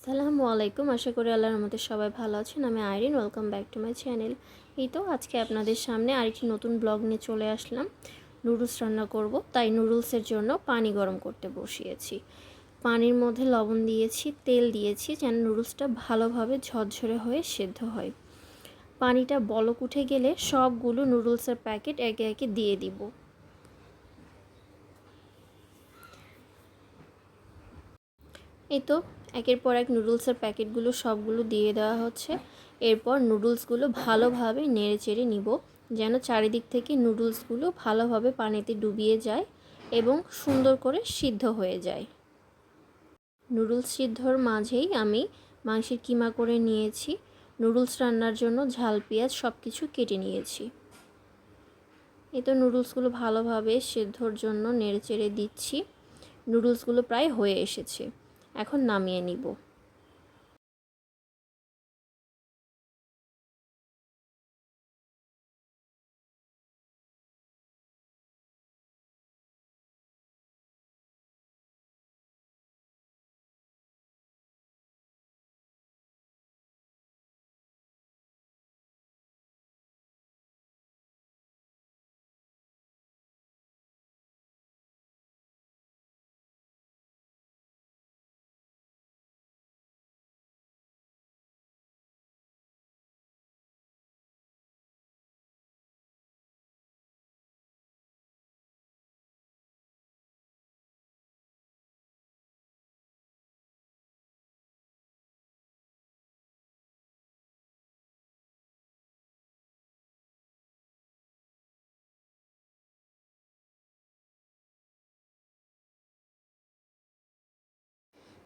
আসসালামু আলাইকুম। আশা করি আল্লাহর রহমতে সবাই ভালো আছেন। আমি Irene, welcome back to my channel. এই তো আজকে আপনাদের সামনে আরেকটি নতুন ব্লগ নিয়ে চলে আসলাম। নুডলস রান্না করব, তাই নুডলসের জন্য পানি গরম করতে বসিয়েছি। পানির মধ্যে লবণ দিয়েছি, তেল দিয়েছি যেন নুডলসটা ভালোভাবে ঝরঝরে হয়ে সেদ্ধ হয়। পানিটা বলক উঠে গেলে সবগুলো নুডলসের প্যাকেট একে একে দিয়ে দিব। এই তো একের পর এক নুডলসের প্যাকেটগুলো সবগুলো দিয়ে দেওয়া হচ্ছে। এরপর নুডলসগুলো ভালোভাবে নেড়েচেড়ে নিব যেন চারিদিক থেকে নুডলসগুলো ভালোভাবে পানিতে ডুবিয়ে যায় এবং সুন্দর করে সিদ্ধ হয়ে যায়। নুডলস সিদ্ধর মাঝেই আমি মাংসের কিমা করে নিয়েছি। নুডলস রান্নার জন্য ঝাল পেঁয়াজ সব কিছু কেটে নিয়েছি। এই তো নুডলসগুলো ভালোভাবে সিদ্ধর জন্য নেড়েচেড়ে দিচ্ছি। নুডলসগুলো প্রায় হয়ে এসেছে, এখন নামিয়ে নিব।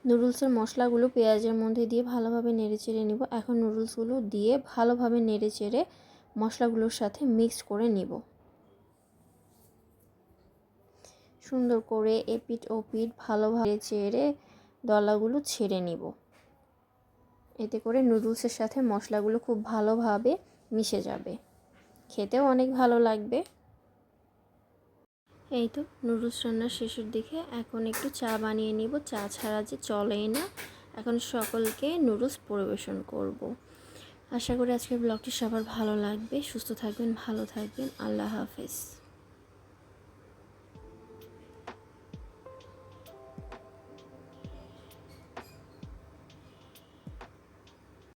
নুডলসের মশলাগুলো পেঁয়াজের মধ্যে দিয়ে ভালোভাবে নেড়েচেড়ে নিব। এখন নুডলসগুলো দিয়ে ভালোভাবে নেড়েচেড়ে মশলাগুলোর সাথে মিক্স করে নিব। সুন্দর করে এপিট ওপিট ভালোভাবে চেড়ে দলাগুলো ছেড়ে নিব। এতে করে নুডলসের সাথে মশলাগুলো খুব ভালোভাবে মিশে যাবে, খেতেও অনেক ভালো লাগবে। এই তো নুডলস রান্নার শেষের দিকে এখন একটু চা বানিয়ে নিব। চা ছাড়া যে চলেই না। এখন সকলকে নুডলস পরিবেশন করব। আশা করি আজকের ব্লগটি সবার ভালো লাগবে। সুস্থ থাকবেন, ভালো থাকবেন। আল্লাহ হাফেজ।